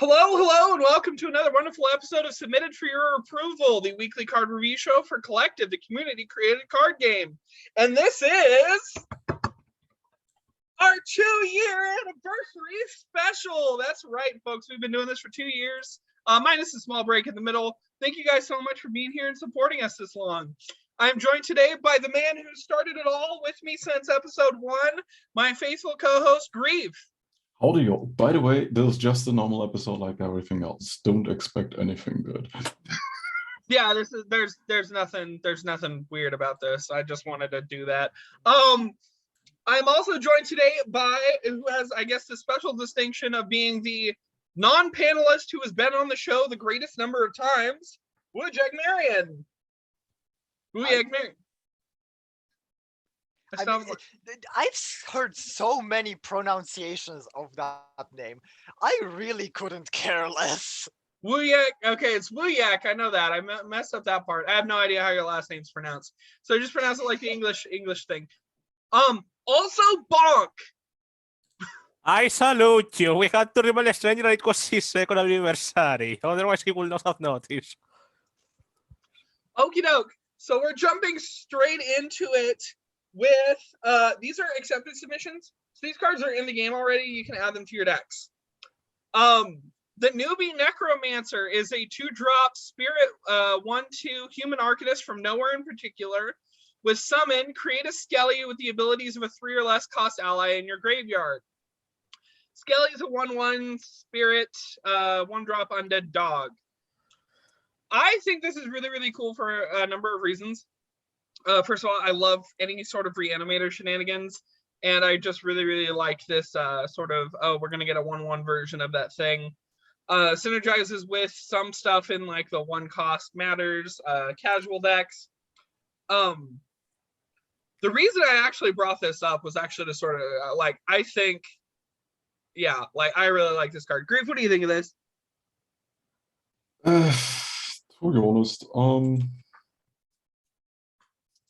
Hello, and welcome to another wonderful episode of Submitted for Your Approval, the weekly card review show for Collective, the community-created card game. And this is our 2-year anniversary special. That's right, folks. We've been doing this for 2 years, minus a small break in the middle. Thank you guys so much for being here and supporting us this long. I'm joined today by the man who started it all with me since episode 1, my faithful co-host, Grieve. Howdy, y'all. By the way, this is just a normal episode like everything else. Don't expect anything good. Yeah, there's nothing weird about this. I just wanted to do that. I'm also joined today by who has, I guess, the special distinction of being the non-panelist who has been on the show the greatest number of times, Wujek Marion. Wujek Marion. I've heard so many pronunciations of that name. I really couldn't care less. Wujek. Okay, it's Wujek. I know that. I messed up that part. I have no idea how your last name's pronounced. So just pronounce it like the English thing. Also Bonk. I salute you. We had to remove a stranger. It was his second anniversary. Otherwise, he would not have noticed. Okie doke. So we're jumping straight into it with these are accepted submissions. So these cards are in the game already. You can add them to your decks. The Newbie Necromancer is a 2-drop spirit 1/2 human arcanist from nowhere in particular. With summon, create a Skelly with the abilities of a 3 or less cost ally in your graveyard. Skelly is a 1/1 spirit 1-drop undead dog. I think this is really cool for a number of reasons. First of all, I love any sort of reanimator shenanigans, and I just really like this sort of, we're going to get a 1/1 version of that thing. Synergizes with some stuff in like the 1-cost matters, casual decks. The reason I actually brought this up was actually to sort of, I think, yeah, I really like this card. Grief, what do you think of this? To be honest,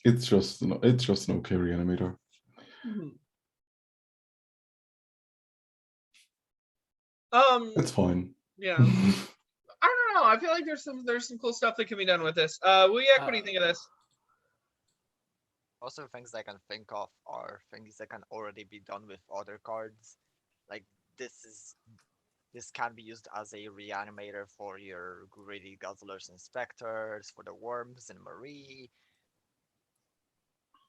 it's just an okay reanimator. It's fine. Yeah. I don't know. I feel like there's some cool stuff that can be done with this. Wujek, what do you think of this? Most of the things I can think of are things that can already be done with other cards. Like this can be used as a reanimator for your greedy guzzlers and specters, for the worms in Marie.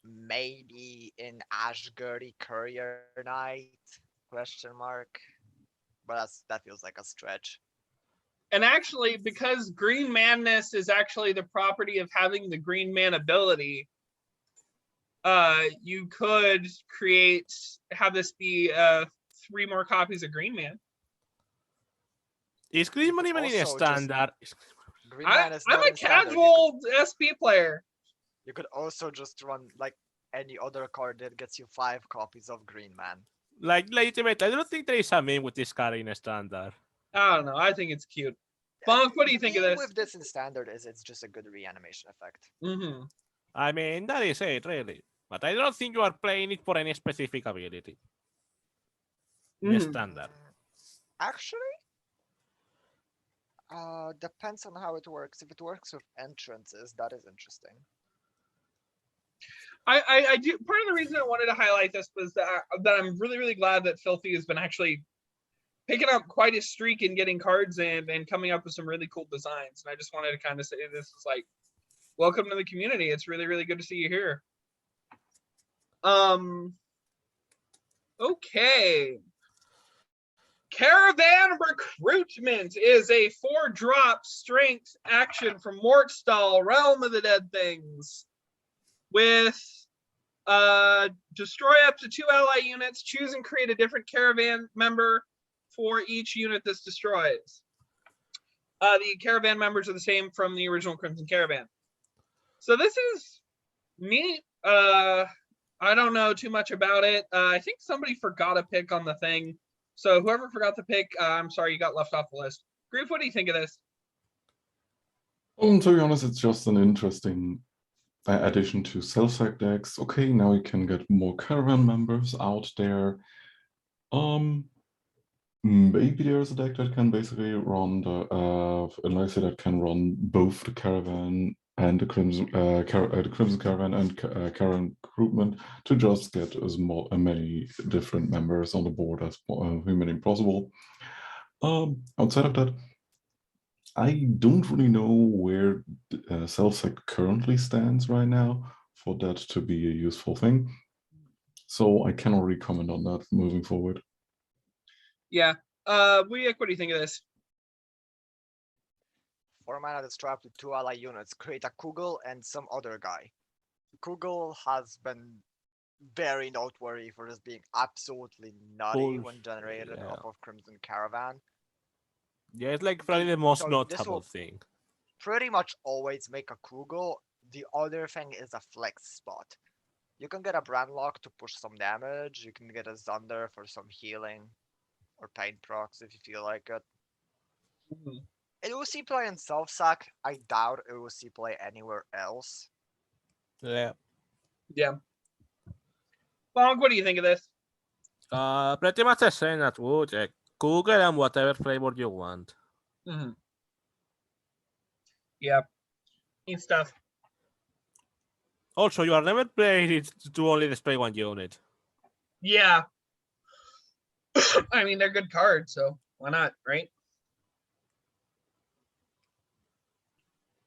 Maybe in Ashgurdy Courier Knight? ? But that feels like a stretch. And actually, because Green Madness is actually the property of having the Green Man ability, you could have this be 3 more copies of Green Man. Is Green Man even in a standard? I'm a casual SP player. You could also just run like any other card that gets you 5 copies of Green Man. Like legitimate, I don't think there is a meme with this card in a standard. I don't know. I think it's cute. Bonk, what do you think of this? With this in standard is it's just a good reanimation effect. I mean, that is it, really. But I don't think you are playing it for any specific ability. In a standard. Actually, depends on how it works. If it works with entrances, that is interesting. I do. Part of the reason I wanted to highlight this was that I'm really glad that Filthy has been actually picking up quite a streak in getting cards in and coming up with some really cool designs. And I just wanted to kind of say this is like, welcome to the community. It's really good to see you here. Okay. Caravan Recruitment is a 4-drop strength action from Mortstall, Realm of the Dead Things. With destroy up to 2 ally units, choose and create a different caravan member for each unit this destroys. The caravan members are the same from the original Crimson Caravan. So this is neat. I don't know too much about it. I think somebody forgot a pick on the thing. So whoever forgot the pick, I'm sorry, you got left off the list. Grief, what do you think of this? To be honest, it's just an interesting addition to self-sec decks. Okay, now you can get more caravan members out there. Maybe there's a deck that can basically run the unless that can run both the Caravan and the Crimson Caravan and Caravan Recruitment to just get as many different members on the board as humanly possible. Outside of that, I don't really know where Selfsec currently stands right now for that to be a useful thing. So I cannot really comment on that moving forward. Yeah. Wujek, what do you think of this? 4 mana that's trapped to 2 ally units. Create a Kugel and some other guy. Kugel has been very noteworthy for just being absolutely nutty when generated yeah. off of Crimson Caravan. Yeah, it's like probably the most So this notable will thing. pretty much always make a Kugel. The other thing is a flex spot. You can get a Brandlock to push some damage. You can get a Zunder for some healing or pain procs if you feel like it. It will see play in Self-Sack. I doubt it will see play anywhere else. Yeah. Yeah. Bonk, what do you think of this? Pretty much the same as Wujek. Google and whatever flavor you want. Yeah. Neat stuff. Also, you are never playing it to only display one unit. Yeah. I mean, they're good cards, so why not, right?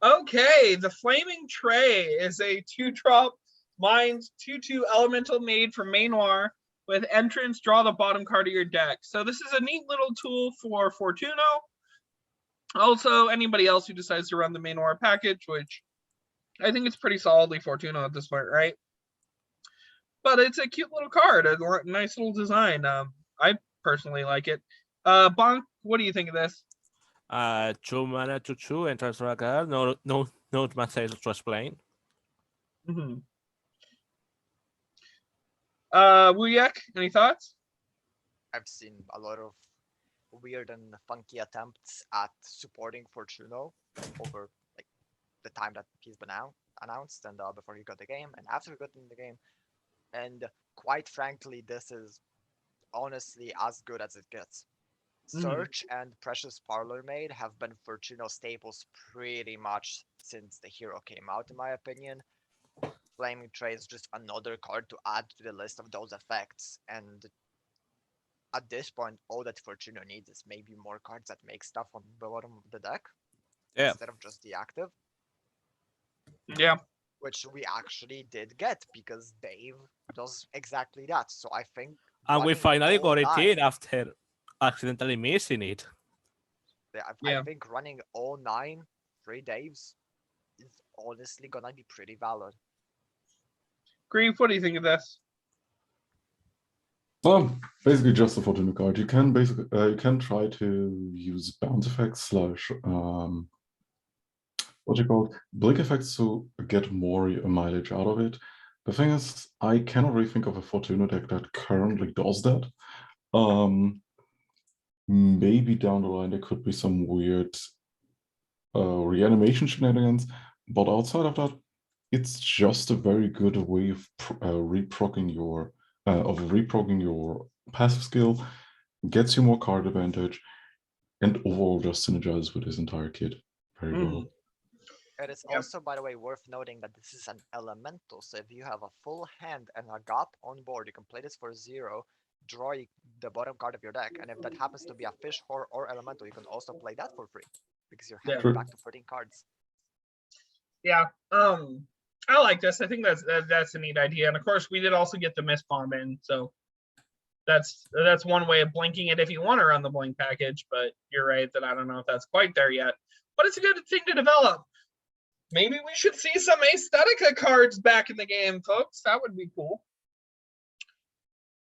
Okay, the Flaming Tray is a 2-drop Mines 2/2 elemental made from Mainoir with entrance, draw the bottom card of your deck. So this is a neat little tool for Fortuno. Also, anybody else who decides to run the Mainoir package, which I think it's pretty solidly Fortuno at this point, right? But it's a cute little card, a nice little design. I personally like it. Bonk, what do you think of this? 2 mana to 2 entrance to a card. No material to explain. Wujek, any thoughts? I've seen a lot of weird and funky attempts at supporting Fortuno over like the time that he's been announced and before he got the game and after he got in the game. And quite frankly, this is honestly as good as it gets. Search and Precious Parlor Maid have been Fortuno staples pretty much since the hero came out, in my opinion. Flaming Tray is just another card to add to the list of those effects, and at this point, all that Fortuno needs is maybe more cards that make stuff on the bottom of the deck instead of just the active. Yeah. Which we actually did get because Dave does exactly that. So I think. And we finally got it in after accidentally missing it. I think running all 9 free Daves is honestly gonna be pretty valid. Grief, what do you think of this? Basically just a Fortuna card. You can basically you can try to use bounce effects / what you call blink effects to get more mileage out of it. The thing is, I cannot really think of a Fortuna deck that currently does that. Maybe down the line there could be some weird reanimation shenanigans, but outside of that, it's just a very good way of reproccing your passive skill, gets you more card advantage, and overall just synergizes with his entire kit very well. It is also, by the way, worth noting that this is an elemental, so if you have a full hand and a GOP on board, you can play this for 0, draw the bottom card of your deck, and if that happens to be a fish, horror, or elemental, you can also play that for free, because you're handing back to 14 cards. Yeah, I like this. I think that's a neat idea, and of course, we did also get the Mist Bomb in, so that's one way of blinking it if you want to run the blink package, but you're right that I don't know if that's quite there yet, but it's a good thing to develop. Maybe we should see some Aesthetica cards back in the game, folks. That would be cool.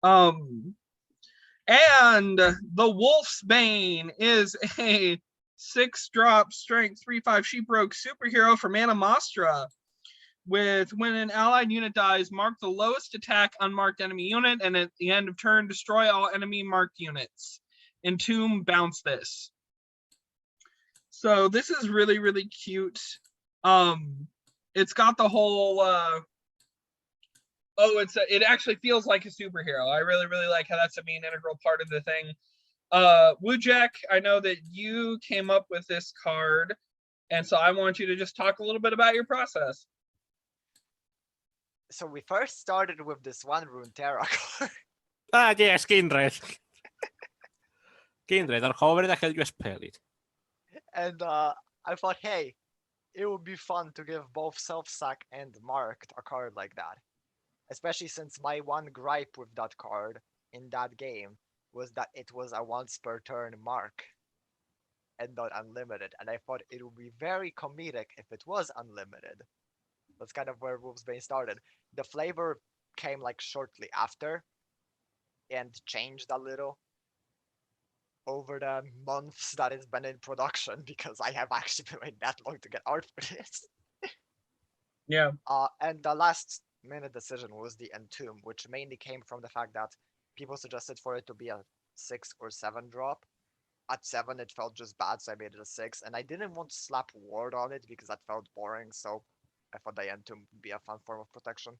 And the Wolfsbane is a 6-drop strength 3/5 Sheeprogue superhero for Mana Mastra. With when an allied unit dies, mark the lowest attack unmarked enemy unit, and at the end of turn, destroy all enemy marked units. Entomb, bounce this. So this is really, really cute. It's got the whole it actually feels like a superhero. I really, really like how that's a main integral part of the thing. Wujek, I know that you came up with this card, and so I want you to just talk a little bit about your process. So we first started with this one Runeterra card. Ah, yes, Kindred. Kindred, or however the hell you spell it. And I thought, hey, it would be fun to give both Self-Sack and Marked a card like that. Especially since my one gripe with that card in that game was that it was a once per turn mark and not unlimited. And I thought it would be very comedic if it was unlimited. That's kind of where Wolfsbane started. The flavor came like shortly after and changed a little over the months that it's been in production, because I have actually been waiting that long to get art for this. Yeah. And the last minute decision was the Entomb, which mainly came from the fact that people suggested for it to be a 6 or 7 drop. At 7 it felt just bad, so I made it a 6, and I didn't want to slap ward on it because that felt boring, so I thought the Entomb would be a fun form of protection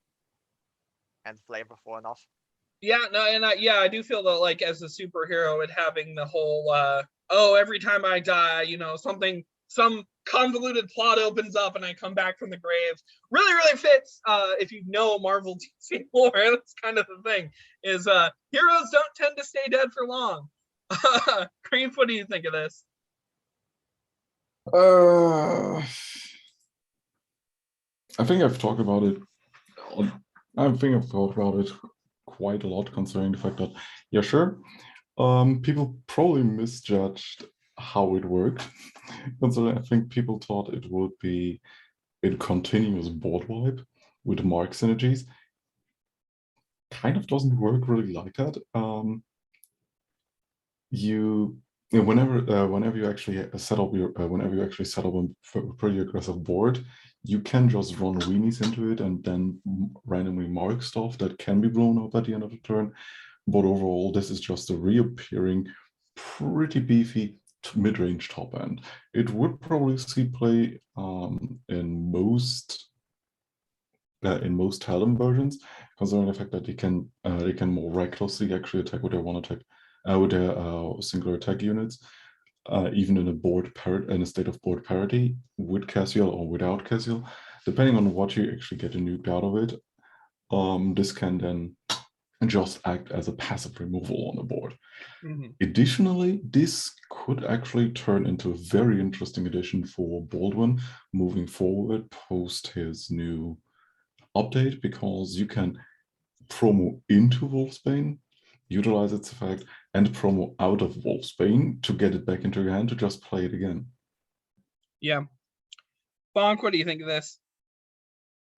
and flavorful enough. Yeah, no, and I do feel that, like, as a superhero, and having the whole oh, every time I die, you know, some convoluted plot opens up and I come back from the grave, really fits if you know Marvel DC lore. That's kind of the thing, is heroes don't tend to stay dead for long. Cream, what do you think of this? I think I've talked about it. I think I've thought about it quite a lot, considering the fact that, yeah, sure, people probably misjudged how it worked. Considering I think people thought it would be a continuous board wipe with mark synergies. Kind of doesn't work really like that. Whenever you actually set up a pretty aggressive board, you can just run weenies into it and then randomly mark stuff that can be blown up at the end of the turn. But overall, this is just a reappearing, pretty beefy mid-range top end. It would probably see play in most Talon versions, considering the fact that they can more recklessly actually attack with their one attack, with their singular attack units, even in a state of board parity with Casual or without Casual, depending on what you actually get nuked out of it. This can then just act as a passive removal on the board. Mm-hmm. Additionally, this could actually turn into a very interesting addition for Baldwin moving forward post his new update, because you can promo into Wolfsbane, utilize its effect, and promo out of Wolfsbane to get it back into your hand to just play it again. Yeah. Bonk, what do you think of this?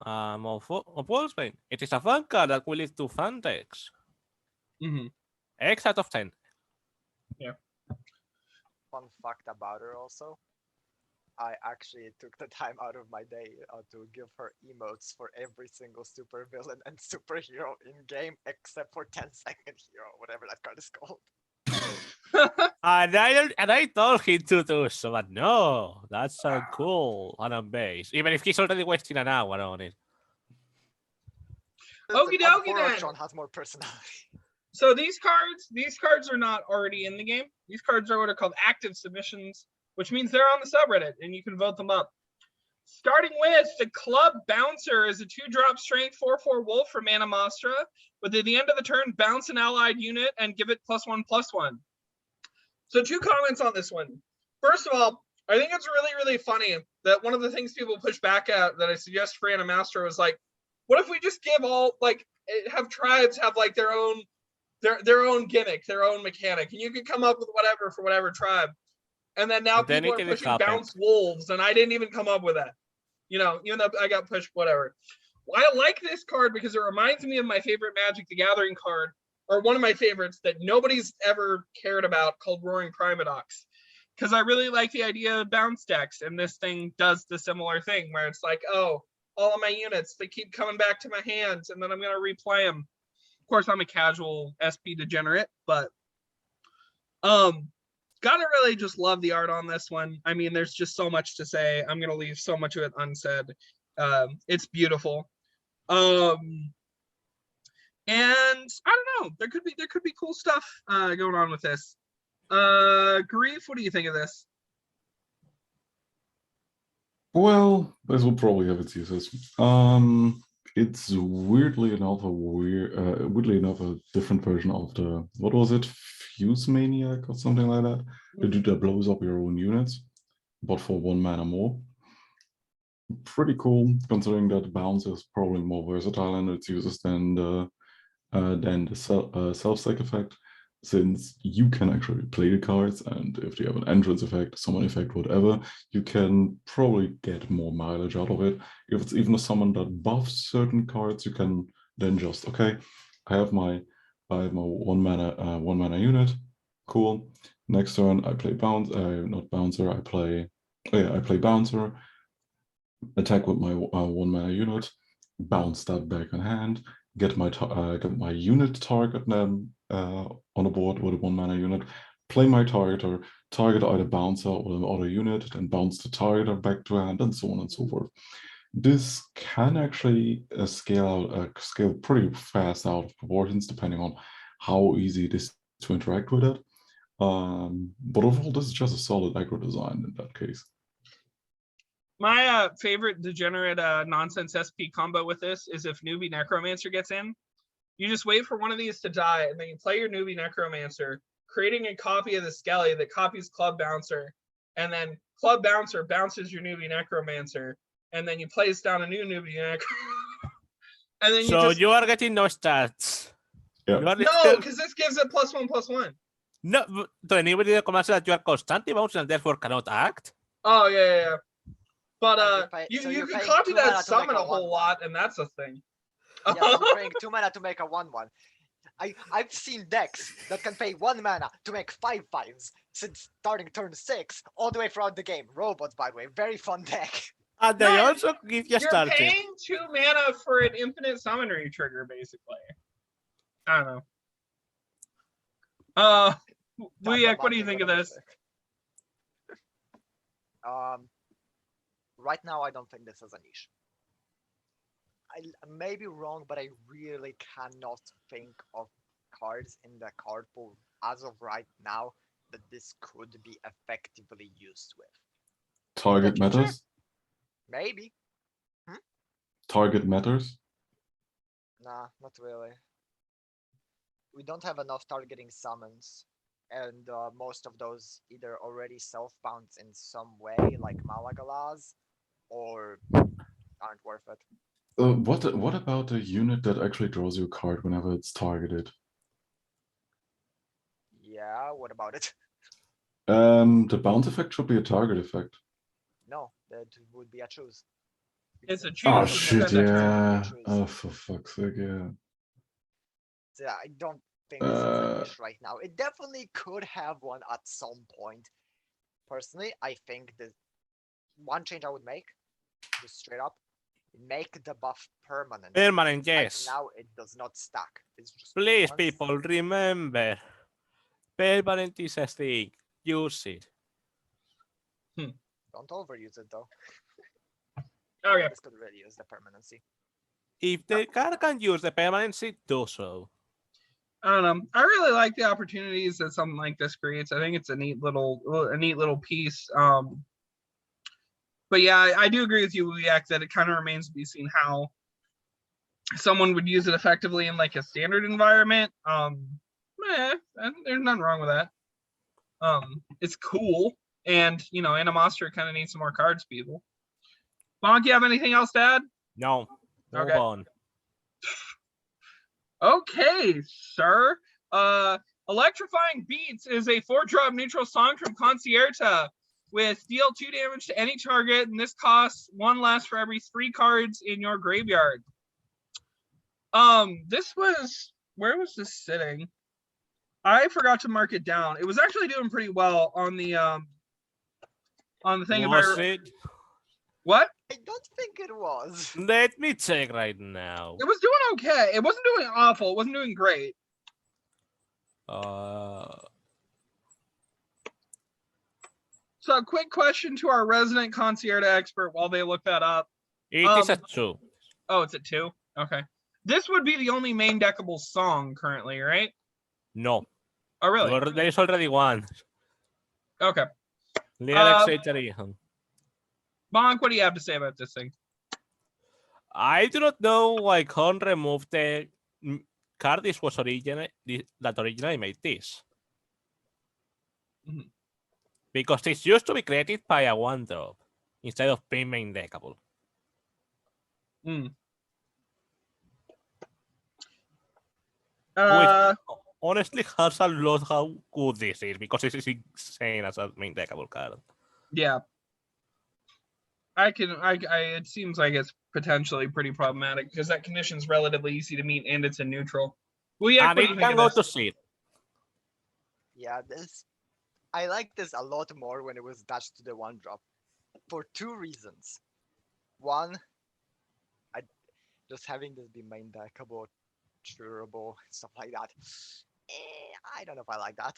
Of Wolfsbane. It is a fun card that will lead to fun decks. Mm-hmm. X out of 10. Fun fact about her also, I actually took the time out of my day to give her emotes for every single supervillain and superhero in game, except for 10-second hero, whatever that card is called. And I told him to do so, but no, that's so cool on a base. Even if he's already wasting an hour on it. Okie dokie then. John has more personality. So these cards are not already in the game. These cards are what are called active submissions, which means they're on the subreddit and you can vote them up. Starting with the Club Bouncer is a 2-drop strength 4/4 wolf for Mana Mastra. But at the end of the turn, bounce an allied unit and give it +1/+1. So 2 comments on this one. First of all, I think it's really funny that one of the things people push back at that I suggest for Mana Mastra was like, what if we just give all, like, have tribes have like their own gimmick, their own mechanic, and you can come up with whatever for whatever tribe. And then now people are pushing bounce wolves, and I didn't even come up with that. You know, even though I got pushed, whatever. Well, I like this card because it reminds me of my favorite Magic the Gathering card, or one of my favorites that nobody's ever cared about, called Roaring Primadox. Because I really like the idea of bounce decks, and this thing does the similar thing where it's like, oh, all of my units, they keep coming back to my hands, and then I'm going to replay them. Of course, I'm a casual SP degenerate, but gotta really just love the art on this one. I mean, there's just so much to say. I'm gonna leave so much of it unsaid. It's beautiful. And I don't know. There could be cool stuff going on with this. Grief, what do you think of this? Well, this will probably have its uses. It's weirdly enough a different version of the, what was it, Fuse Maniac or something like that? The dude that blows up your own units, but for 1 mana more. Pretty cool, considering that bounce is probably more versatile in its uses than the self-stack effect, since you can actually play the cards, and if they have an entrance effect, summon effect, whatever, you can probably get more mileage out of it. If it's even a summon that buffs certain cards, you can then just, okay, I have my 1 mana unit, cool. Next turn I play I play bouncer, attack with my 1 mana unit, bounce that back in hand, get my unit target then on the board with a 1 mana unit, play my target either bouncer or an other unit, then bounce the target back to hand, and so on and so forth. This can actually scale pretty fast out of proportions depending on how easy it is to interact with it. But overall, this is just a solid aggro design in that case. My favorite degenerate nonsense SP combo with this is if Newbie Necromancer gets in, you just wait for one of these to die, and then you play your Newbie Necromancer, creating a copy of the Skelly that copies Club Bouncer, and then Club Bouncer bounces your Newbie Necromancer, and then you place down a new Newbie Necromancer. And then you are getting no stats. Yeah. No, because this gives it +1/+1. No, to anybody that commands that you are constantly bouncing and therefore cannot act. Oh yeah. But you can copy that summon a whole 1/1. lot, and that's a thing. Yeah, so you're paying 2 mana to make a 1/1. I've seen decks that can pay 1 mana to make 5/5s since starting turn 6 all the way throughout the game. Robots, by the way, very fun deck. And they also give you You're starting. paying 2 mana for an infinite summonery trigger, basically. I don't know. Wujek, what do you think of this? Right now, I don't think this is a niche. I may be wrong, but I really cannot think of cards in the card pool as of right now that this could be effectively used with. Target matters? Maybe. Target matters? Nah, not really. We don't have enough targeting summons, and most of those either already self-bounce in some way, like Malagalas, or aren't worth it. What about a unit that actually draws you a card whenever it's targeted? Yeah, what about it? The bounce effect should be a target effect. No, that would be a choose. It's a choose. Oh shit, yeah. Choose. Oh, for fuck's sake, yeah. So I don't think this is a niche right now. It definitely could have one at some point. Personally, I think the one change I would make, just straight up, make the buff permanent. Permanent, yes. Right now it does not stack. It's just Please, once. people, remember. Permanent is a thing. Use it. Don't overuse it though. Okay. This could really use the permanency. If the card can use the permanency, do so. I don't know. I really like the opportunities that something like this creates. I think it's a neat little piece. But yeah, I do agree with you, Wujek, that it kind of remains to be seen how someone would use it effectively in like a standard environment. There's nothing wrong with that. It's cool, and Animostra kind of needs some more cards, people. Bonk, you have anything else to add? No. Move Okay. on. Okay, sir. Electrifying Beats is a 4-drop neutral song from Concierta with deal 2 damage to any target, and this costs 1 less for every 3 cards in your graveyard. Where was this sitting? I forgot to mark it down. It was actually doing pretty well on the thing. Was it? What? I don't think it was. Let me check right now. It was doing okay. It wasn't doing awful. It wasn't doing great. So a quick question to our resident Concierta expert while they look that up. It is a 2. Oh, it's at 2? Okay. This would be the only main deckable song currently, right? No. Oh, really? There is already one. Okay. Lyrics iteration. Bonk, what do you have to say about this thing? I do not know why Con removed the card that originally made this. Mhm. Because this used to be created by a 1-drop instead of being main deckable. Mm. Which honestly hurts a lot how good this is, because this is insane as a main deckable card. Yeah. It seems like it's potentially pretty problematic because that condition is relatively easy to meet and it's a neutral. Wujek, And what do you it think can of go this? to seed. Yeah, I like this a lot more when it was attached to the 1-drop for 2 reasons. One, just having this be main deckable, curable, stuff like that. I don't know if I like that.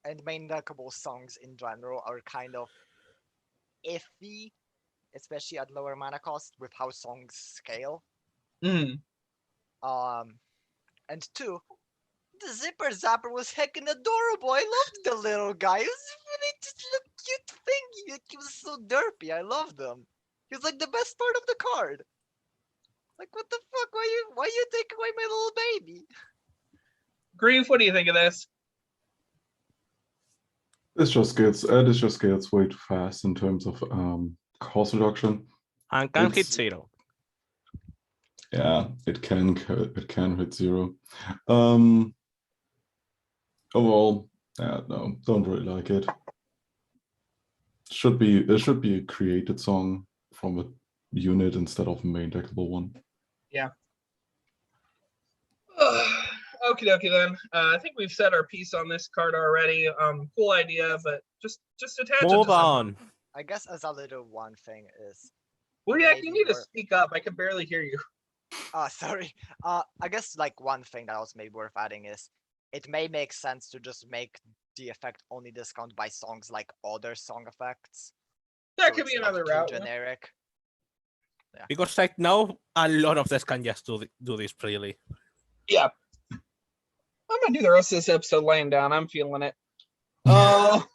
And main deckable songs in general are kind of iffy, especially at lower mana cost with how songs scale. Mm. And 2, the Zipper Zapper was heckin' adorable. I loved the little guy. He was really just a cute thing. He was so derpy. I loved him. He was like the best part of the card. Like, what the fuck? Why you take away my little baby? Grief, what do you think of this? This just gets way too fast in terms of cost reduction. And can hit It's- 0. Yeah, it can hit 0. Overall, yeah, no, don't really like it. There should be a created song from a unit instead of a main deckable one. Yeah. Okie dokie then. I think we've said our piece on this card already. Cool idea, but just attach it to Move something. on. I guess as a little one thing is. Wujek, you maybe need to we're- speak up. I can barely hear you. Sorry. I guess like one thing that was maybe worth adding is it may make sense to just make the effect only discount by songs like other song effects. That so could be it's not another too route. yeah. generic. Because right now, a lot of this can just do this freely. Yeah. I'm gonna do the rest of this episode laying down. I'm feeling it. I've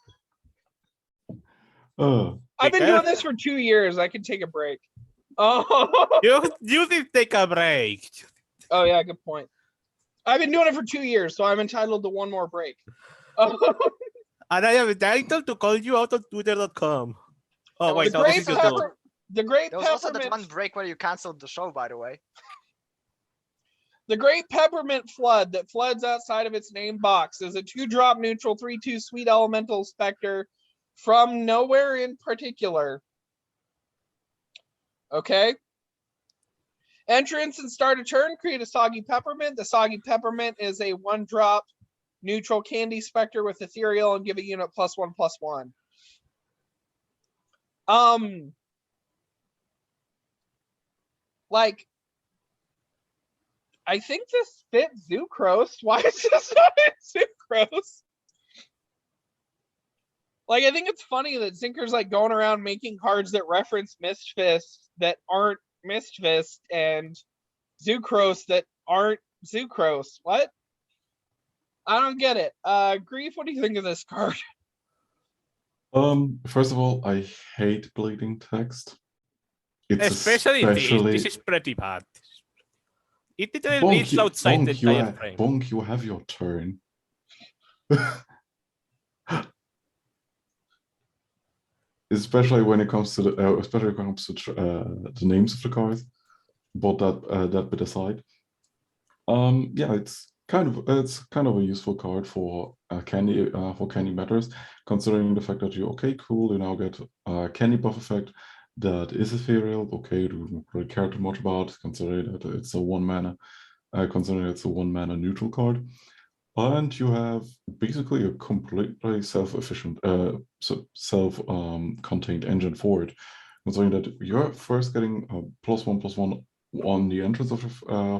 been doing this for 2 years. I can take a break. Oh, You did take a break. oh yeah, good point. I've been doing it for 2 years, so I'm entitled to one more break. And I am entitled to call you out on Twitter.com. Oh, wait, no, this is YouTube. The Great There was also that one Peppermint, break where you canceled the show, by the way. the Great Peppermint Flood that floods outside of its name box is a 2-drop neutral 3/2 sweet elemental specter from nowhere in particular. Okay. Entrance and start a turn, create a Soggy Peppermint. The Soggy Peppermint is a 1-drop neutral candy specter with ethereal and give a unit +1/+1. Like, I think this fits Zucros. Why is this not in Zucros? Like, I think it's funny that Zinker's like going around making cards that reference Mistfist that aren't Mistfist and Zucros that aren't Zucros. What? I don't get it. Grief, what do you think of this card? First of all, I hate bleeding text. It's Especially this is pretty bad. It didn't Bonk, reach outside the entire frame. Bonk, you have your turn. Especially when it comes to the names of the cards. But that bit aside, yeah, it's kind of a useful card for candy matters, considering the fact that you now get a candy buff effect that is ethereal. Okay, don't really care too much about, considering that it's a 1-mana, neutral card. And you have basically a completely self-efficient, self-contained engine for it, considering that you're first getting a +1/+1 on the entrance of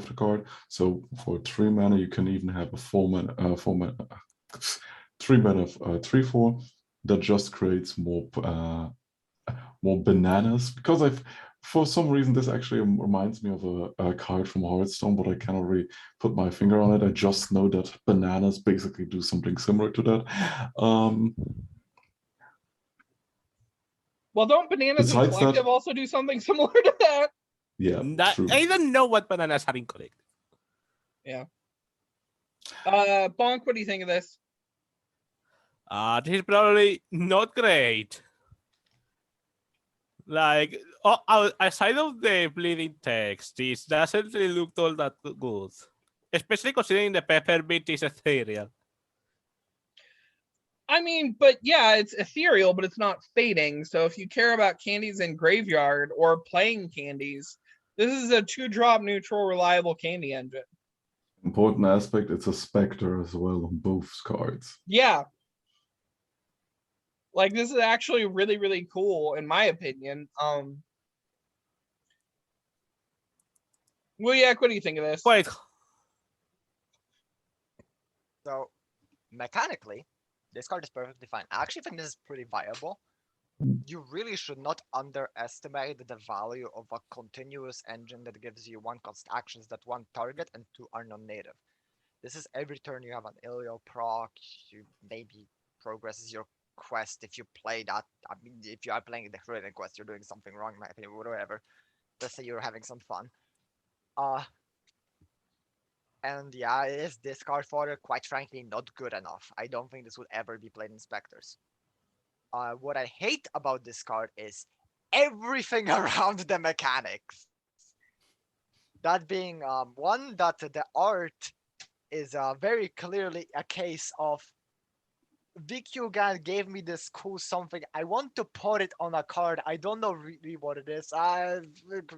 the card. So for 3 mana, you can even have a 3/4 that just creates more bananas. Because For some reason, this actually reminds me of a card from Hearthstone, but I cannot really put my finger on it. I just know that bananas basically do something similar to that. Well, don't bananas and Besides collective that- also do something similar to that? Yeah, true. I don't know what bananas are in collective. Bonk, what do you think of this? This is probably not great. Like, aside of the bleeding text, this doesn't really look all that good. Especially considering the Peppermint is ethereal. I mean, but yeah, it's ethereal, but it's not fading. So if you care about candies in graveyard or playing candies, this is a 2-drop neutral reliable candy engine. Important aspect, it's a Spectre as well on both cards. Yeah. Like, this is actually really, really cool, in my opinion. Wujek, what do you think of this? Wait, So mechanically, this card is perfectly fine. I actually think this is pretty viable. You really should not underestimate the value of a continuous engine that gives you 1 cost actions that 1 target and 2 are non-native. This is every turn you have an Ilio proc, you maybe progresses your quest if you play that. I mean, if you are playing the Hurricane quest, you're doing something wrong, in my opinion, whatever. Let's say you're having some fun. And yeah, is this card fodder? Quite frankly, not good enough. I don't think this would ever be played in Spectres. What I hate about this card is everything around the mechanics. That being one, that the art is very clearly a case of VQGAN gave me this cool something. I want to put it on a card. I don't know really what it is.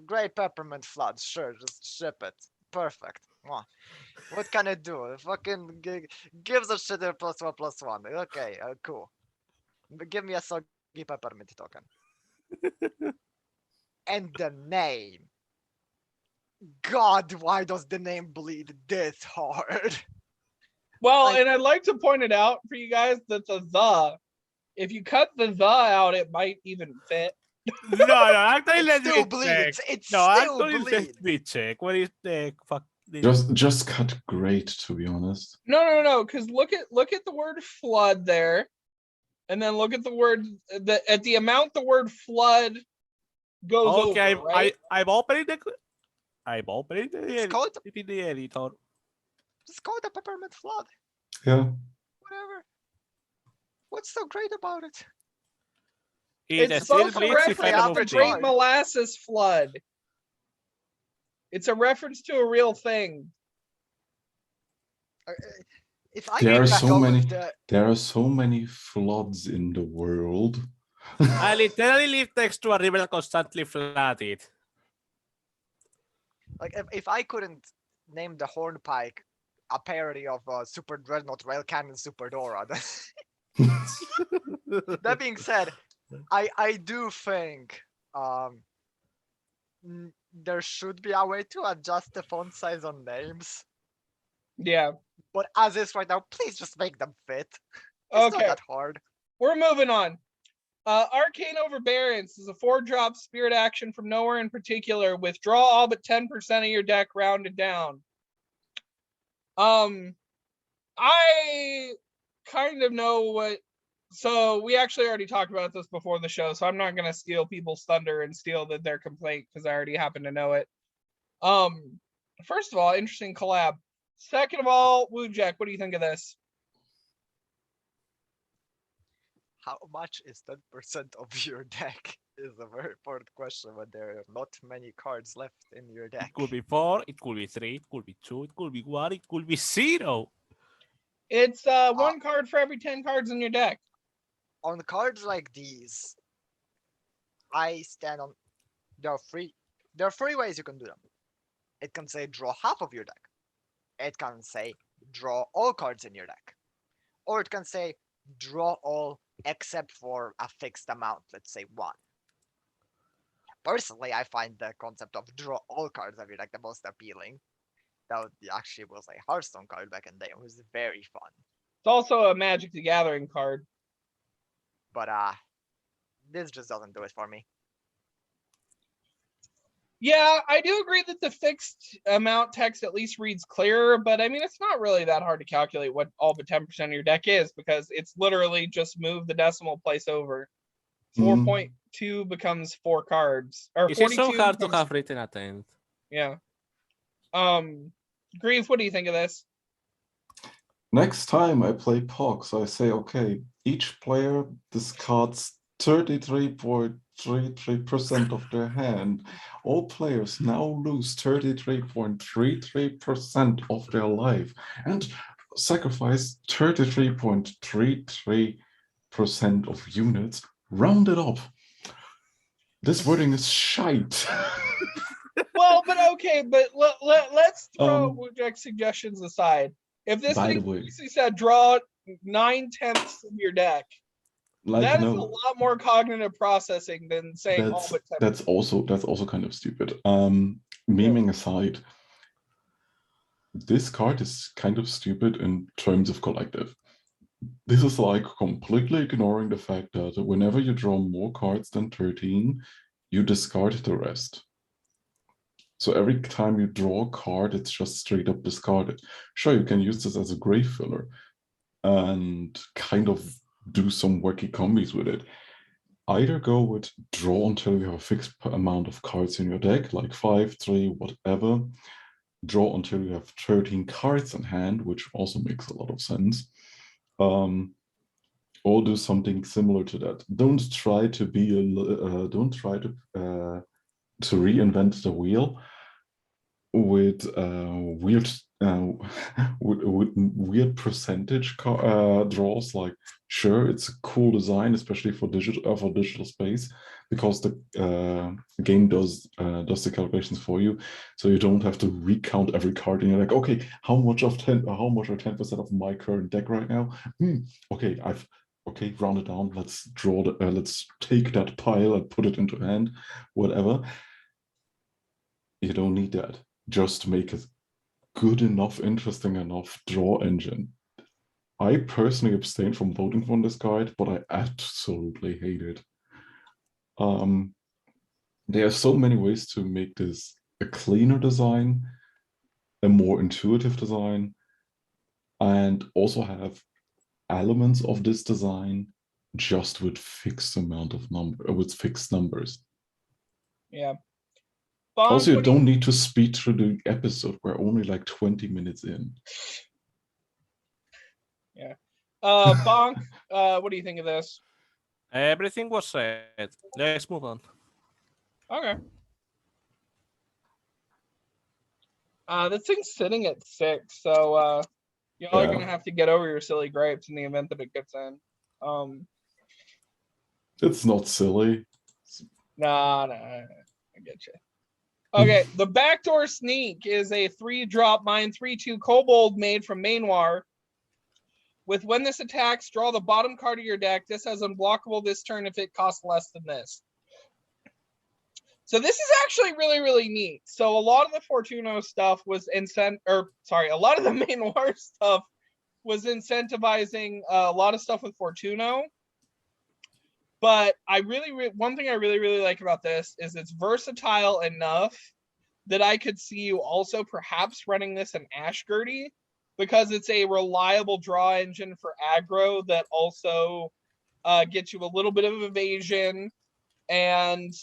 Great Peppermint Floods. Sure, just ship it. Perfect. Mwah. What can it do? It fucking gives a shit a +1/+1. Okay, cool. But give me a soggy Peppermint token. And the name. God, why does the name bleed this hard? Well, Like- and I'd like to point it out for you guys that the, if you cut the out, it might even fit. no, actually, It let me still bleeds. check. It No, still actually, bleeds. let me check. What is the fuck? Just cut great, to be honest. No, because look at the word flood there, and then look at the word at the amount the word flood goes Okay, over, right? I'm opening the It's called, the editor. it's called a Peppermint Flood. Yeah. Whatever. What's so great about it? It's still supposed to bleeds if I reference remove the average Great card. Molasses Flood. It's a reference to a real thing. If I There could are back so up many. the, There are so many floods in the world. I literally live next to a river that constantly flooded. like, if I couldn't name the Hornpike a parody of Super Dreadnought Rail Cannon Super Dora. That being said, I do think there should be a way to adjust the font size on names. Yeah. But as is right now, please just make them fit. It's not Okay. that hard. We're moving on. Arcane Overbearance is a 4-drop spirit action from nowhere in particular. Withdraw all but 10% of your deck rounded down. I kind of know what. So we actually already talked about this before the show, so I'm not gonna steal people's thunder and steal their complaint because I already happen to know it. First of all, interesting collab. Second of all, Wujek, what do you think of this? How much is 10% of your deck is a very important question when there are not many cards left in your deck. It could be 4, it could be 3, it could be 2, it could be 1, it could be 0. It's 1 card for every 10 cards in your deck. On cards like these, I stand on. There are three ways you can do them. It can say draw half of your deck. It can say draw all cards in your deck. Or it can say draw all except for a fixed amount, let's say 1. Personally, I find the concept of draw all cards of your deck the most appealing. That actually was a Hearthstone card back in the day. It was very fun. It's also a Magic the Gathering card. But this just doesn't do it for me. Yeah, I do agree that the fixed amount text at least reads clearer, but I mean, it's not really that hard to calculate what all but 10% of your deck is, because it's literally just move the decimal place over. 4.2 becomes 4 cards, or Is it so 42 hard to becomes, have written at end? yeah. Grief, what do you think of this? Next time I play Pox, I say, okay, each player discards 33.33% of their hand. All players now lose 33.33% of their life and sacrifice 33.33% of units. Round it up. This wording is shite. Well, but okay, but let's throw Wujek suggestions aside. If this By the thing way, basically said draw 9/10 of your deck, like, that is a lot more cognitive processing than saying all but 10%. that's also kind of stupid. Memeing aside, this card is kind of stupid in terms of collective. This is like completely ignoring the fact that whenever you draw more cards than 13, you discard the rest. So every time you draw a card, it's just straight up discarded. Sure, you can use this as a grave filler and kind of do some wacky combis with it. Either go with draw until you have a fixed amount of cards in your deck, like 5, 3, whatever. Draw until you have 13 cards in hand, which also makes a lot of sense. Or do something similar to that. Don't try to reinvent the wheel with weird percentage draws. Like, sure, it's a cool design, especially for digital space, because the game does the calculations for you, so you don't have to recount every card. And you're like, okay, how much are 10% of my current deck right now? Okay, round it down. Let's draw let's take that pile and put it into hand, whatever. You don't need that. Just make a good enough, interesting enough draw engine. I personally abstain from voting for this card, but I absolutely hate it. There are so many ways to make this a cleaner design, a more intuitive design, and also have elements of this design just with fixed numbers. Yeah. Bonk, also, you don't need to speed through the episode. We're only like 20 minutes in. Yeah. Bonk, what do you think of this? Everything was said. Let's move on. Okay. This thing's sitting at 6, so y'all are gonna have to get over your silly gripes in the event that it gets in. It's not silly. Nah, I get you. Okay, the Backdoor Sneak is a 3-drop mine 3/2 kobold made from Mainwar. With when this attacks, draw the bottom card of your deck. This has unblockable this turn if it costs less than this. So this is actually really, really neat. So a lot of the Fortuno stuff was a lot of the Mainwar stuff was incentivizing a lot of stuff with Fortuno. But one thing I really, really like about this is it's versatile enough that I could see you also perhaps running this in Ashgurdy, because it's a reliable draw engine for aggro that also gets you a little bit of evasion and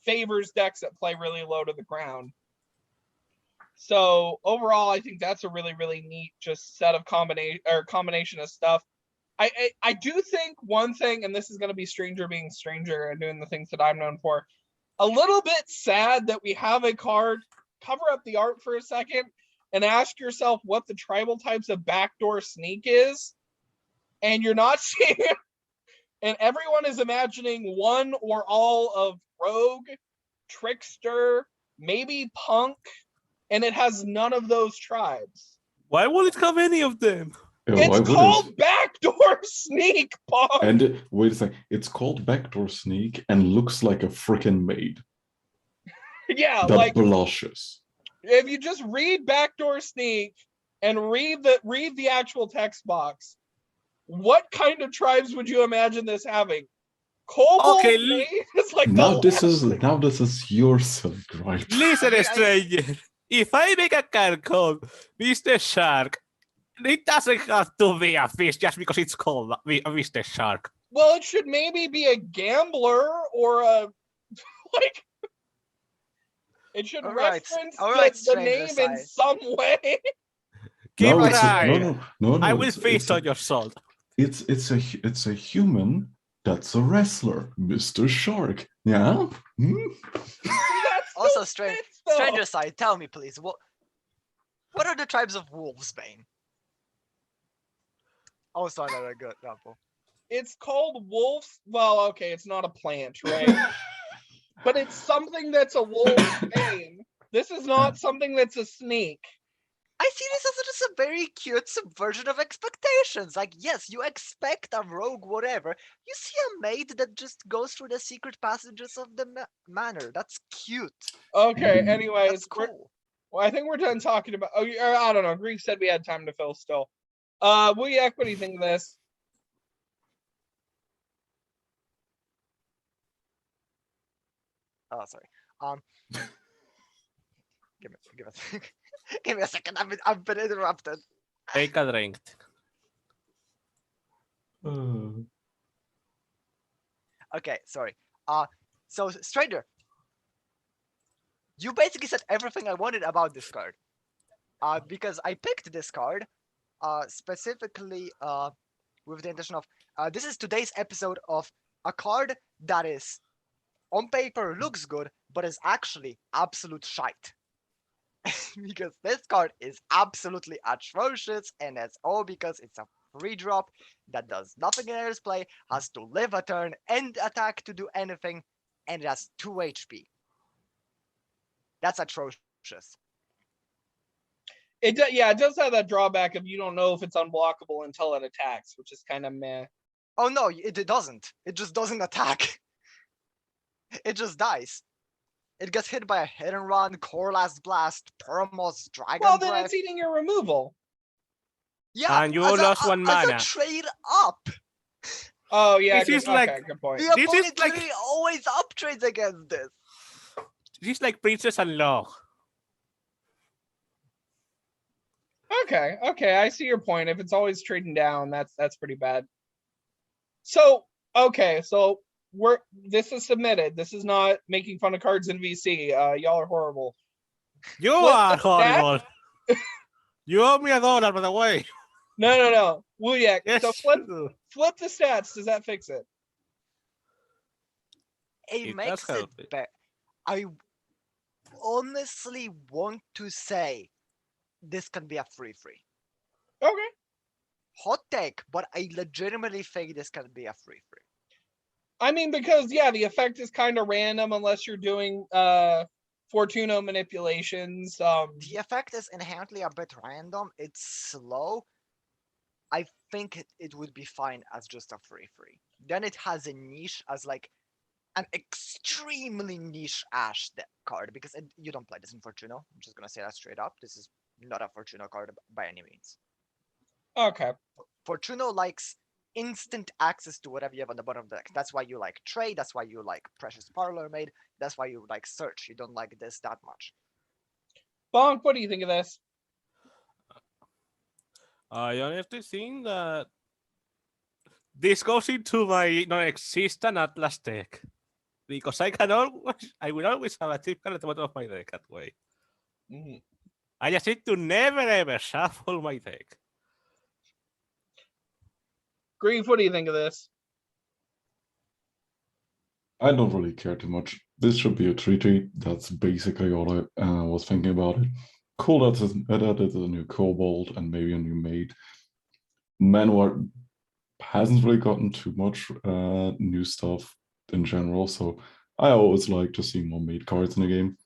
favors decks that play really low to the ground. So overall, I think that's a really, really neat just set of combination of stuff. I do think one thing, and this is going to be Stranger being Stranger and doing the things that I'm known for, a little bit sad that we have a card, cover up the art for a second, and ask yourself what the tribal types of Backdoor Sneak is, and you're not seeing it, and everyone is imagining one or all of Rogue, Trickster, maybe Punk, and it has none of those tribes. Why won't it have any of them? It's called Backdoor Sneak, Punk! And wait a second, it's called Backdoor Sneak and looks like a freaking maid. Yeah, that like blushes. If you just read Backdoor Sneak and read the actual text box, what kind of tribes would you imagine this having? Kobold Okay, Bane is like Now the this is your silk, right? listen, I- stranger. If I make a card called Mr. Shark, it doesn't have to be a fish just because it's called Mr. Shark. well, it should maybe be a gambler or a like. It should All right, reference all right, the stranger name in side. some way. Keep No, it's a, trying. no. I will it's feast on a, your salt. it's a human that's a wrestler, Mr. Shark. Yeah. Hmm? That's Also, so fits, though. stranger side, tell me please, what are the tribes of Wolfsbane? Also another good example. It's called wolf's. Well, okay, it's not a plant, right? But it's something that's a wolf's bane. This is not something that's a snake. I see this as just a very cute subversion of expectations. Like, yes, you expect a rogue whatever. You see a maid that just goes through the secret passages of the manor. That's cute. Okay, Mm. anyways, That's cool. I think we're done talking about. Oh, I don't know. Greek said we had time to fill still. Wujek, what do you think of this? Oh, sorry. Give me a second. Give me a second. I've been interrupted. Take a drink. Okay, sorry. So stranger, you basically said everything I wanted about this card. Because I picked this card, specifically, with the intention of, this is today's episode of a card that is, on paper, looks good, but is actually absolute shite. Because this card is absolutely atrocious, and that's all because it's a free drop that does nothing in its play, has to live a turn and attack to do anything, and it has 2 HP. That's atrocious. It does have that drawback of you don't know if it's unblockable until it attacks, which is kind of meh. Oh no, it doesn't. It just doesn't attack. It just dies. It gets hit by a hit and run, Corlast Blast, Permos, Dragon Well, then Breath. it's eating your removal. Yeah, And you as lost a, one as mana. a trade up. Oh yeah, This is okay, like- good point. The This is opponent like- literally always up trades against this. This is like Princess and Law. Okay, I see your point. If it's always trading down, that's pretty bad. So this is submitted. This is not making fun of cards in VC. Y'all are horrible. You Flip are the horrible. You owe me $1, by the way. No. Wujek. Yes. So flip the stats. Does that fix it? It It makes does it help it. better. I honestly want to say this can be a free. Okay. Hot take, but I legitimately think this can be a free. I mean, because the effect is kind of random unless you're doing Fortuno manipulations. The effect is inherently a bit random. It's slow. I think it would be fine as just a free. Then it has a niche as like an extremely niche Ash card because you don't play this in Fortuno. I'm just gonna say that straight up. This is not a Fortuno card by any means. Okay. Fortuno likes instant access to whatever you have on the bottom of the deck. That's why you like Trade. That's why you like Precious Parlor Maid. That's why you like Search. You don't like this that much. Bonk, what do you think of this? I honestly think that this goes into my non-existent Atlas deck. Because I will always have a chip card at the bottom of my deck that way. Mhm. I just need to never ever shuffle my deck. Grief, what do you think of this? I don't really care too much. This should be a treaty. That's basically all I was thinking about it. Cool that it's a new Kobold and maybe a new Maid. Manowar hasn't really gotten too much new stuff in general, so I always like to see more Maid cards in the game.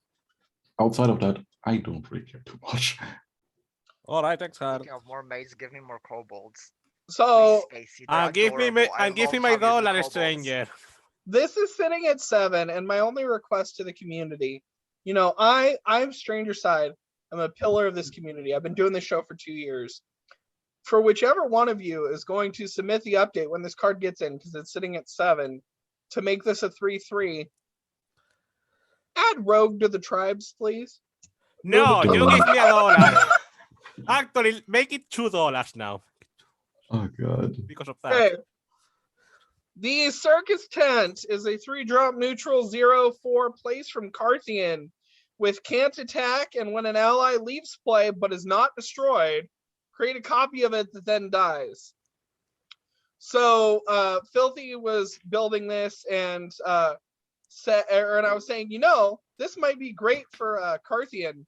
Outside of that, I don't really care too much. All right, thanks, Hard. Speaking of more maids, give me more kobolds. So Please, Spacey, they're Give me adorable. I love my how you do $1, kobolds. stranger. this is sitting at 7, and my only request to the community, I'm Stranger Side. I'm a pillar of this community. I've been doing this show for 2 years. For whichever one of you is going to submit the update when this card gets in, because it's sitting at 7, to make this a 3/3. Add Rogue to the tribes, please. No, Move it you down. give me $1. Actually, make it $2 now Oh god. because of that. Okay. The Circus Tent is a 3-drop neutral 0/4 place from Carthian with can't attack, and when an ally leaves play but is not destroyed, create a copy of it that then dies. So Filthy was building this and I was saying, this might be great for Carthian.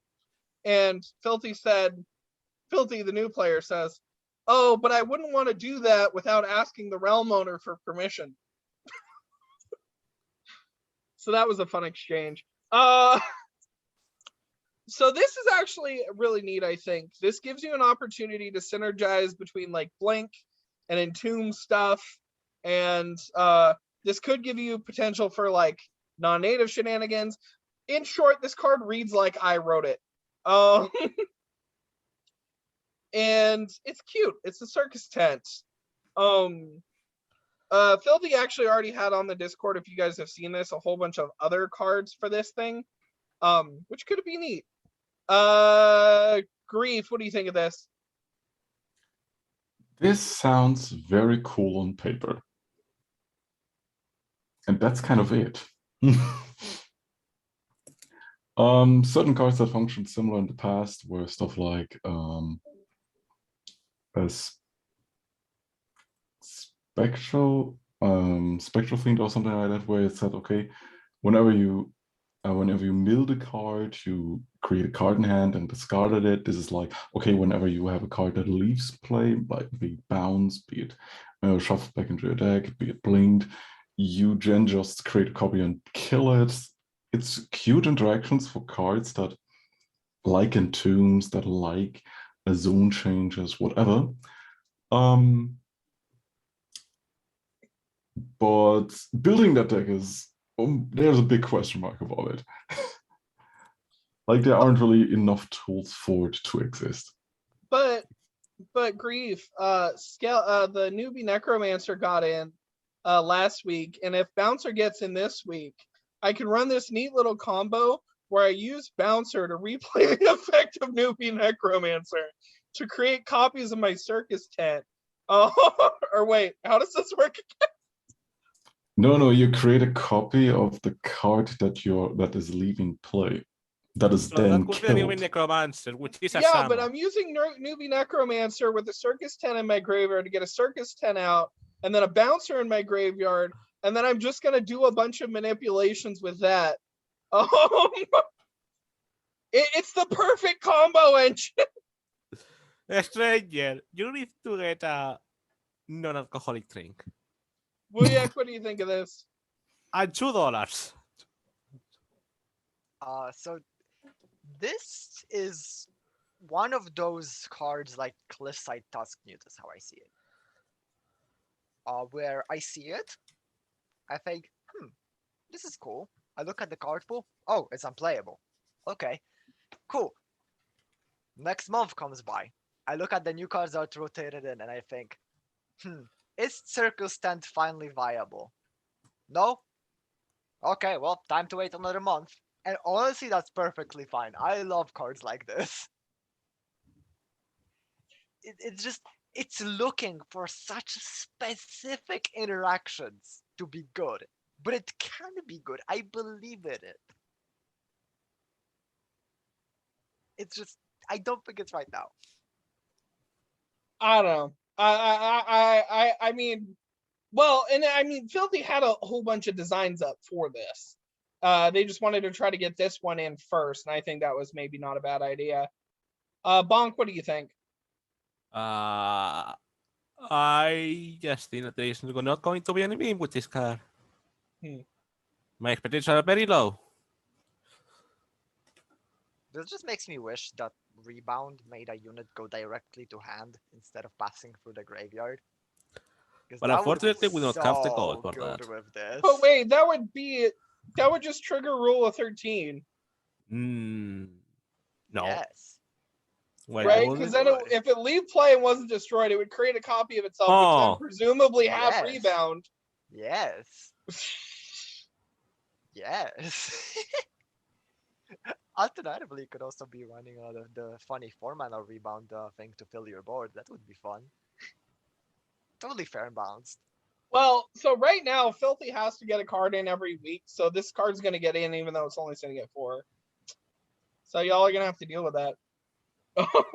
And Filthy, the new player, says, oh, but I wouldn't want to do that without asking the realm owner for permission. So that was a fun exchange. So this is actually really neat, I think. This gives you an opportunity to synergize between like Blink and Entomb stuff. And this could give you potential for like non-native shenanigans. In short, this card reads like I wrote it. And it's cute. It's a Circus Tent. Filthy actually already had on the Discord, if you guys have seen this, a whole bunch of other cards for this thing, which could be neat. Grief, what do you think of this? This sounds very cool on paper. And that's kind of it. Certain cards that functioned similar in the past were stuff like spectral fiend or something like that, where it said, okay, whenever you mill the card, you create a card in hand and discarded it. This is like, okay, whenever you have a card that leaves play, like be it bounce, be it shuffled back into your deck, be it blinked, you then just create a copy and kill it. It's cute interactions for cards that like Entombs, that like a zone changes, whatever. But building that deck is, there's a big question mark about it. Like there aren't really enough tools for it to exist. But Grief, the Newbie Necromancer got in last week, and if Bouncer gets in this week, I can run this neat little combo where I use Bouncer to replay the effect of Newbie Necromancer to create copies of my Circus Tent. Or wait, how does this work again? No, you create a copy of the card that is leaving play. That is So then that could be a killed. Newbie Necromancer, which is a Yeah, summon. but I'm using Newbie Necromancer with a Circus Tent in my graveyard to get a Circus Tent out, and then a Bouncer in my graveyard, and then I'm just going to do a bunch of manipulations with that. It's the perfect combo engine. Stranger, you need to get a non-alcoholic drink. Wujek, what do you think of this? And $2. So this is one of those cards like Cliffside Tusknewt is how I see it. Where I see it, I think, this is cool. I look at the card pool. Oh, it's unplayable. Okay, cool. Next month comes by. I look at the new cards that are rotated in and I think, is Circus Tent finally viable? No? Okay, well, time to wait another month. And honestly, that's perfectly fine. I love cards like this. It's looking for such specific interactions to be good. But it can be good. I believe in it. It's just, I don't think it's right now. I don't know. I mean, well, and I mean, Filthy had a whole bunch of designs up for this. They just wanted to try to get this one in first, and I think that was maybe not a bad idea. Bonk, what do you think? I just think that there is not going to be any meme with this card. My expectations are very low. This just makes me wish that Rebound made a unit go directly to hand instead of passing through the graveyard. But unfortunately, we don't have the gold for that. With this. But wait, that would just trigger Rule of 13. No. Yes. Wait, Right? Because then if it leave play and wasn't destroyed, it would create a copy of itself, which then presumably have Rebound. Yes. Yes. Alternatively, you could also be running the funny 4-mana rebound thing to fill your board. That would be fun. Totally fair and balanced. Well, so right now, Filthy has to get a card in every week, so this card's going to get in even though it's only sitting at 4. So y'all are going to have to deal with that. Oh.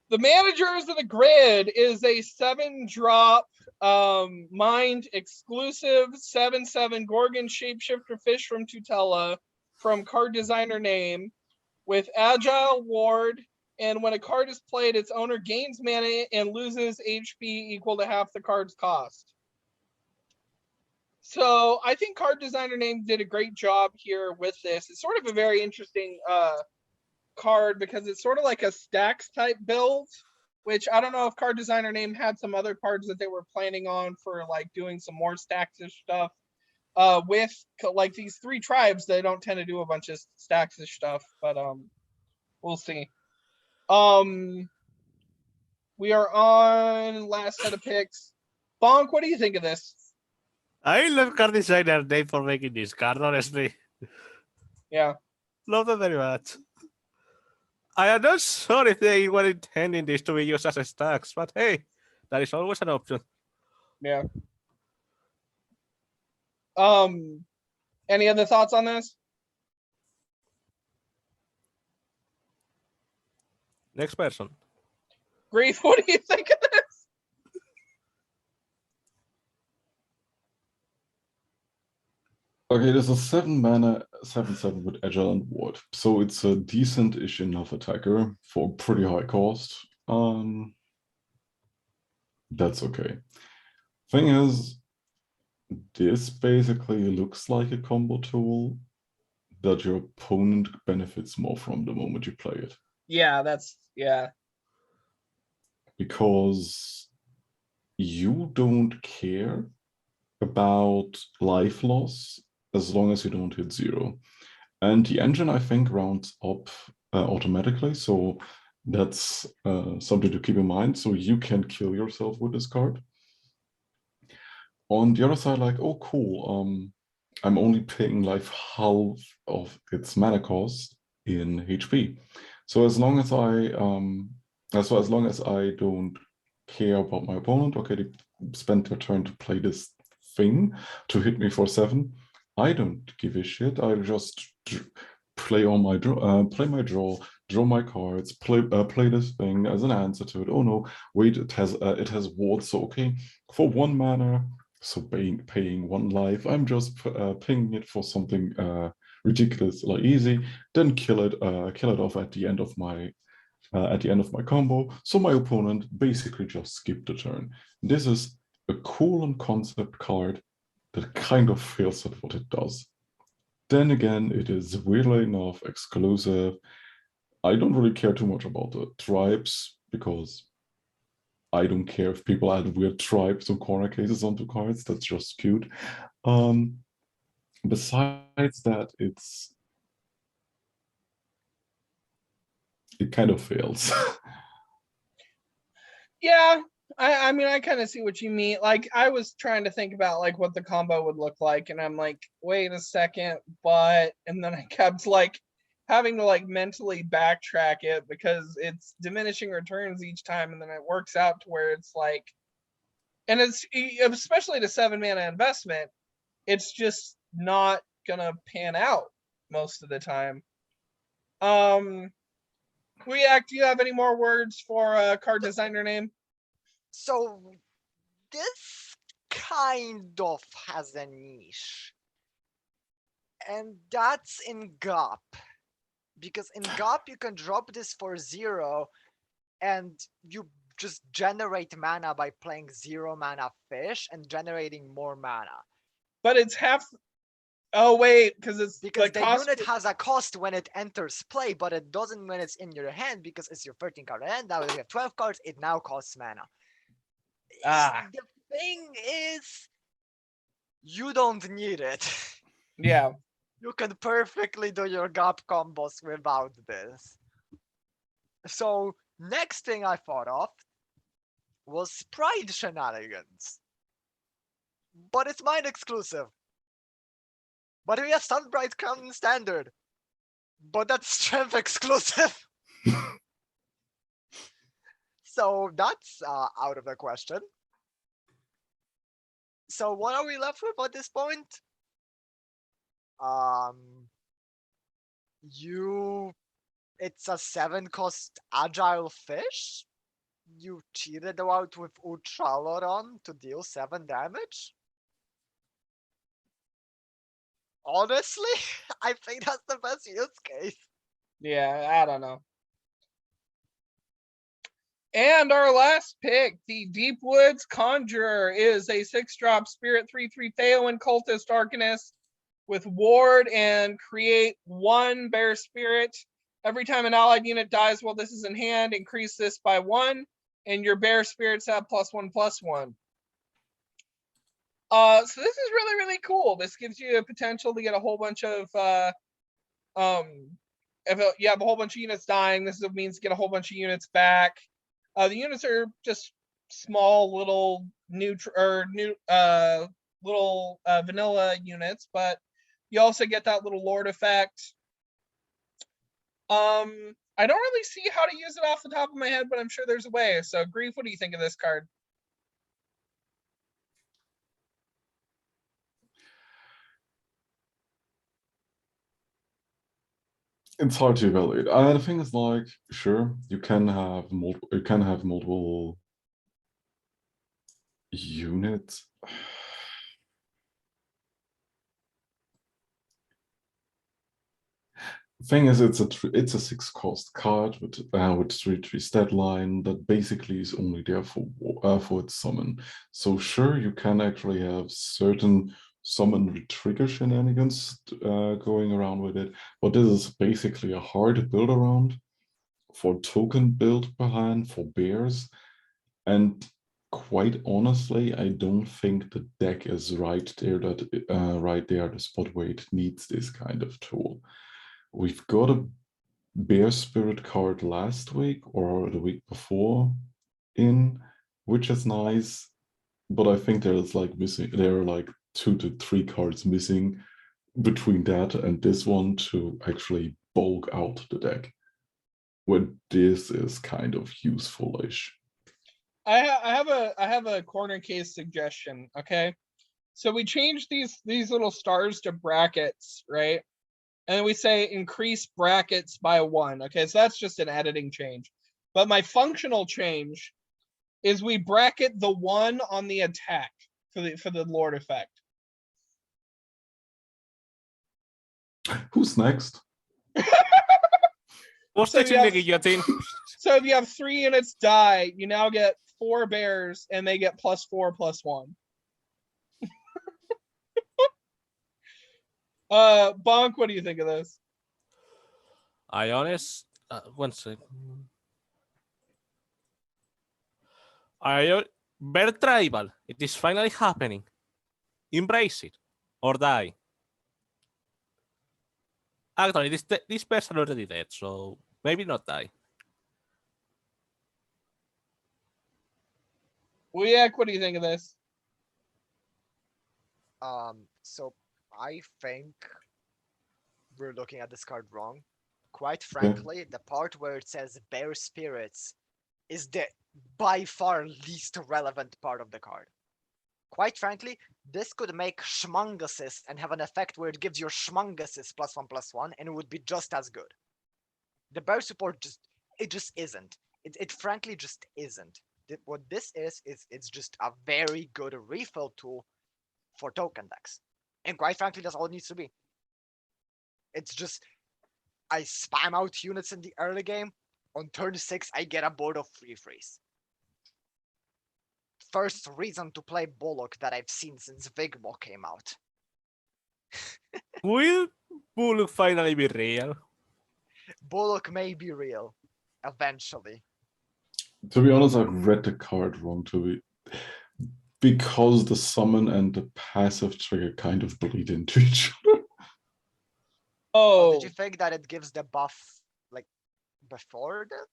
The Managers of the Grid is a 7-drop mind exclusive 7/7 Gorgon Shapeshifter Fish from Tutela from card designer name with Agile Ward. And when a card is played, its owner gains mana and loses HP equal to half the card's cost. So I think card designer name did a great job here with this. It's sort of a very interesting card because it's sort of like a stacks type build, which I don't know if card designer name had some other cards that they were planning on for like doing some more stacks-ish stuff. With like these 3 tribes, they don't tend to do a bunch of stacks-ish stuff, but we'll see. We are on last set of picks. Bonk, what do you think of this? I love card designer name for making this card, honestly. Yeah. Love them very much. I am not sure if they were intending this to be used as a stacks, but hey, that is always an option. Yeah. Any other thoughts on this? Next person. Grief, what do you think of this? Okay, there's a 7-mana 7/7 with Agile and Ward. So it's a decent-ish enough attacker for pretty high cost. That's okay. Thing is, this basically looks like a combo tool that your opponent benefits more from the moment you play it. Yeah, Because you don't care about life loss as long as you don't hit 0. And the engine, I think, rounds up automatically. So that's something to keep in mind. So you can kill yourself with this card. On the other side, like, oh, cool. I'm only paying life half of its mana cost in HP. So as long as as long as I don't care about my opponent, okay, they spent their turn to play this thing to hit me for 7. I don't give a shit. I'll just play on my play my draw my cards, play this thing as an answer to it. Oh no, wait, it has wards. So okay, for 1 mana, so paying 1 life, I'm just pinging it for something ridiculous, like easy. Then kill it off at the end of my combo. So my opponent basically just skipped the turn. This is a cool and concept card that kind of fails at what it does. Then again, it is weirdly enough exclusive. I don't really care too much about the tribes because I don't care if people add weird tribes or corner cases onto cards. That's just cute. Besides that, it kind of fails. Yeah. I mean, I kind of see what you mean. Like, I was trying to think about like what the combo would look like, and I'm like, wait a second, but, and then I kept like having to like mentally backtrack it because it's diminishing returns each time, and then it works out to where it's like, and it's especially the 7-mana investment, it's just not gonna pan out most of the time. Wujek, do you have any more words for card designer name? So this kind of has a niche, and that's in GOP. Because in GOP you can drop this for 0, and you just generate mana by playing 0 mana fish and generating more mana. But it's half. Oh wait, because the unit has a cost when it enters play, but it doesn't when it's in your hand because it's your 13 card hand. Now you have 12 cards. It now costs mana. The thing is, you don't need it. Yeah. You can perfectly do your GOP combos without this. So next thing I thought of was Sprite Shenanigans. But it's mine exclusive. But we have Sunbright Crown Standard. But that's strength exclusive. So that's out of the question. So what are we left with at this point? It's a 7-cost Agile Fish. You cheated out with Ultraloron to deal 7 damage. Honestly, I think that's the best use case. Yeah, I don't know. And our last pick, the Deepwoods Conjurer, is a 6-drop Spirit 3/3 Theowen Cultist Arcanist with Ward and create 1 Bear Spirit. Every time an allied unit dies while this is in hand, increase this by 1, and your Bear Spirits have +1/+1. So this is really, really cool. This gives you a potential to get a whole bunch of if you have a whole bunch of units dying, this is a means to get a whole bunch of units back. The units are just small little vanilla units, but you also get that little Lord effect. I don't really see how to use it off the top of my head, but I'm sure there's a way. So, Grief, what do you think of this card? It's hard to evaluate. The thing is, like, sure, you can have multiple units. Thing is, it's a 6-cost card with 3/3 stat line that basically is only there for its summon. So sure, you can actually have certain summon with trigger shenanigans going around with it, but this is basically a hard build around for token build behind for bears, and quite honestly, I don't think the deck is right there the spot where it needs this kind of tool. We've got a Bear Spirit card last week or the week before which is nice, but I think there are like 2 to 3 cards missing between that and this one to actually bulk out the deck, where this is kind of useful-ish. I have a corner case suggestion. Okay, so we change these little stars to brackets, right? And then we say increase brackets by 1. Okay, so that's just an editing change. But my functional change is we bracket the 1 on the attack for the Lord effect. Who's next? What's So the you have- guillotine? So if you have 3 units die, you now get 4 bears, and they get +4/+1. Bonk, what do you think of this? One second. Bear Tribal, it is finally happening. Embrace it or die. Actually, this person already dead, so maybe not die. Wujek, what do you think of this? So I think we're looking at this card wrong. Quite frankly, the part where it says Bear Spirits is the by far least relevant part of the card. Quite frankly, this could make Schmunguses and have an effect where it gives your Schmunguses +1/+1, and it would be just as good. The bear support just isn't. It frankly just isn't. What this is it's just a very good refill tool for token decks. And quite frankly, that's all it needs to be. It's just, I spam out units in the early game. On turn 6, I get a board of 3/3s. First reason to play Bullock that I've seen since Vigmo came out. Will Bullock finally be real? Bullock may be real, eventually. To be honest, I've read the card wrong because the summon and the passive trigger kind of bleed into each other. Oh, Did you think that it gives the buff like before that?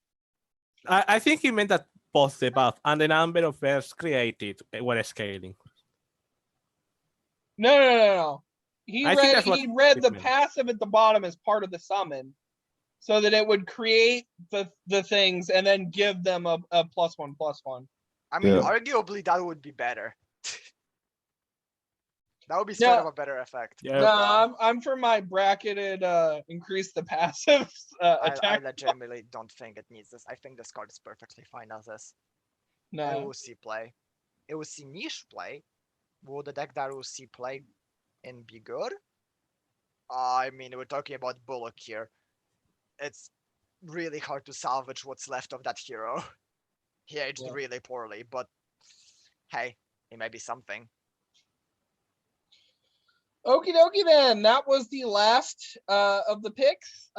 I think he meant that both the buff and the number of verse created when scaling. No. He I think that's what read the it meant. passive at the bottom as part of the summon, so that it would create the things and then give them a +1/+1. I mean, Yeah. arguably that would be better. That would be straight up a better effect. Yeah. No, I'm for my bracketed increase the passive I attack. legitimately don't think it needs this. I think this card is perfectly fine as this. It No. will see play. It will see niche play. Will the deck that will see play and be good? I mean, we're talking about Bullock here. It's really hard to salvage what's left of that hero. He aged Yeah. really poorly, but hey, he may be something. Okie dokie then. That was the last of the picks.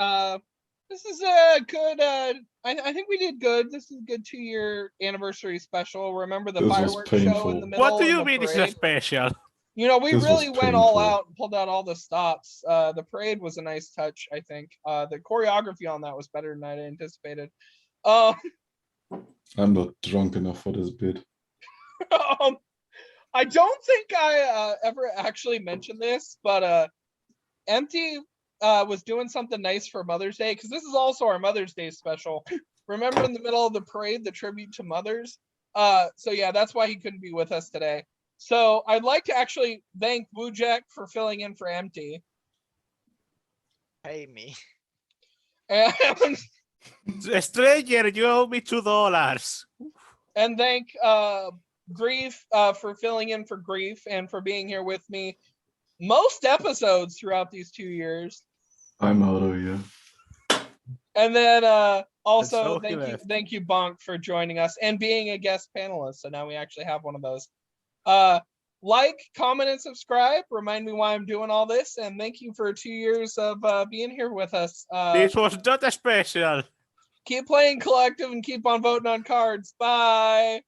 This is a good I think we did good. This is a good 2-year anniversary special. Remember the This was fireworks show in painful. the middle? What do and you the mean this is a parade? special? You know, we This was really went all painful. out and pulled out all the stops. The parade was a nice touch, I think. The choreography on that was better than I anticipated. I'm not drunk enough for this bit. I don't think I ever actually mentioned this, but Empty was doing something nice for Mother's Day, because this is also our Mother's Day special. Remember in the middle of the parade, the tribute to mothers? So yeah, that's why he couldn't be with us today. So I'd like to actually thank Wujek for filling in for Empty. Pay me. And, Stranger, you owe me $2. and thank Grief for filling in for Grief and for being here with me most episodes throughout these 2 years. I'm out of here. And then also so thank you Bonk for joining us and being a guest panelist. So now we actually have one of those. Like, comment, and subscribe. Remind me why I'm doing all this, and thank you for 2 years of being here with us. This was not a special. Keep playing collective and keep on voting on cards. Bye.